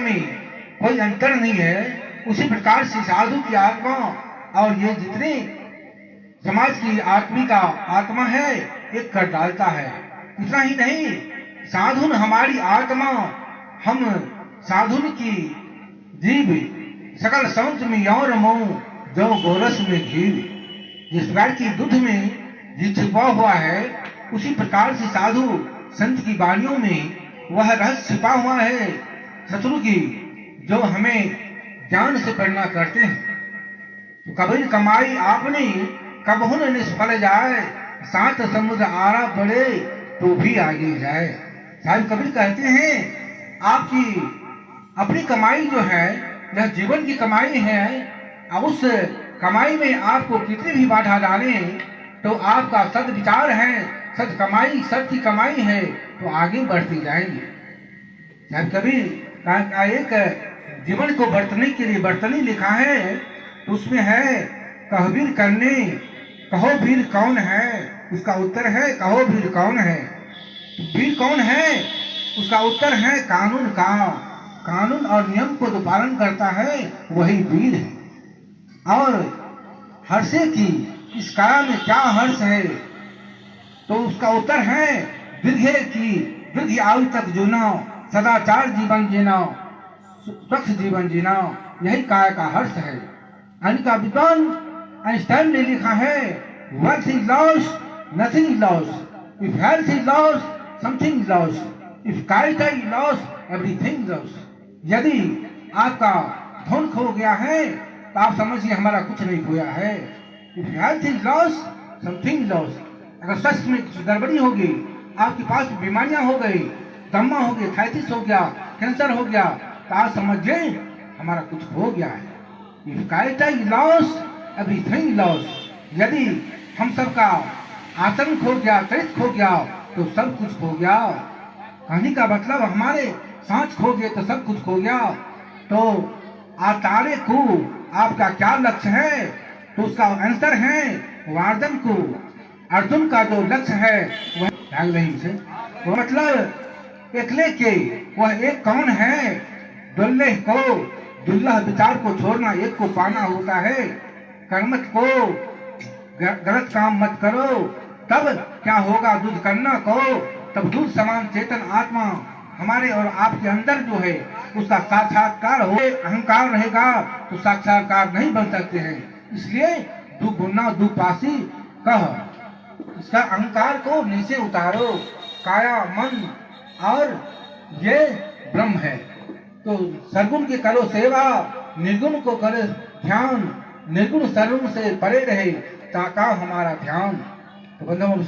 में कोई अंतर नहीं है, उसी प्रकार से साधु की आत्मा और ये जितने समाज की आत्मिका आत्मा है एक कर डालता है। इतना ही नहीं, साधुन हमारी आत्मा, हम साधुन की जीव, सकल संत में यौर मोह जो गोरस में घी। जिस प्रकार की दूध में जी छिपा हुआ है, उसी प्रकार से साधु संत की वाणियों में वह रहस्य छिपा हुआ है शत्रु की, जो हमें ज्ञान से प्रेरणा करते हैं। तो कबीर कमाई आपने कबहु न निष्फल जाए, सात समुद्र आरा पड़े तो भी आगे जाए। साहिब कबीर कहते हैं आपकी अपनी कमाई जो है यह जीवन की कमाई है, और उस कमाई में आपको कितनी भी बाधा डाले तो आपका सद विचार है, सद कमाई, सद की कमाई है तो आगे बढ़ते जाएंगे। साहिब कबीर का एक जीवन को बरतने के लिए बर्तनी लिखा है, तो उसमें है कहबीर करने, कहो वीर कौन है, उसका उत्तर है कहो वीर कौन है। वीर कौन है, उसका उत्तर है कानून का। कानून और नियम को जो पालन करता है वही वीर है। और हर्षे की इस काया में क्या हर्ष है, तो उसका उत्तर है वृद्धे की वृद्धि आयु तक जीना, सदाचार जीवन जीना, स्वच्छ जीवन जीना, यही काया का हर्ष है। अनिका विद्वान आइंस्टाइन ने लिखा है worth is loss, nothing is loss, if health is loss, something is loss, if character is loss, everything is loss. यदि आपका धन खो गया है तो आप समझिए हमारा कुछ नहीं खोया है। If health is loss, something is loss. अगर स्वास्थ्य में कुछ गड़बड़ी होगी, आपके पास बीमारियां हो गई, दम्मा हो गया, थाइटिस हो गया, कैंसर हो गया, तो आप समझिए हमारा कुछ खो गया है। If character is loss, everything is loss. यदि हम सबका आचरण खो गया, चरित्र खो गया, तो सब कुछ खो गया। कहानी का मतलब हमारे सांस खो गए तो सब कुछ खो गया। तो आतारे को आपका क्या लक्ष्य है, तो उसका आंसर है वार्दन को। अर्जुन का जो लक्ष्य है वह भाग नहीं से, वो मतलब एकले के वह एक कौन है। दुल्ले को दुल्लह विचार को छोड़ना, एक को पाना होता है। कर्मठ को गलत काम मत करो, तब क्या होगा दूध करना को, तब दूध समान चेतन आत्मा हमारे और आपके अंदर जो है उसका साक्षात्कार हो। अहंकार रहेगा तो साक्षात्कार नहीं बन सकते हैं। इसलिए दु गुना दु पासी कह, इसका अहंकार को नीचे उतारो। काया मन और ये ब्रह्म है, तो सरगुण के करो सेवा, निर्गुण को करे ध्यान, निर्गुण सरगुण से परे रहे ताका हमारा ध्यान। तो बंधुओं